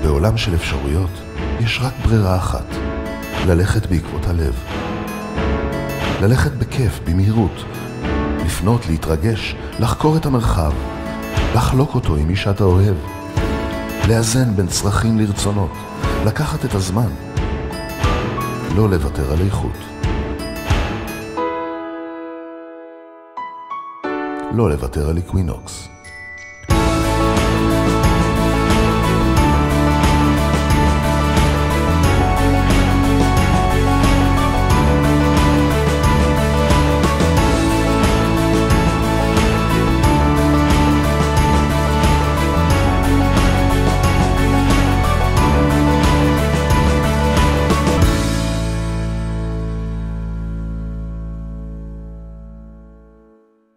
בעולם של אפשרויות יש רק ברירה אחת, ללכת בעקבות הלב. ללכת בכיף, במהירות, לפנות, להתרגש, לחקור את המרחב, לחלוק אותו עם מי שאתה אוהב, לאזן בין צרכים לרצונות, לקחת את הזמן, לא לוותר על איכות. לא לוותר על איקווינוקס.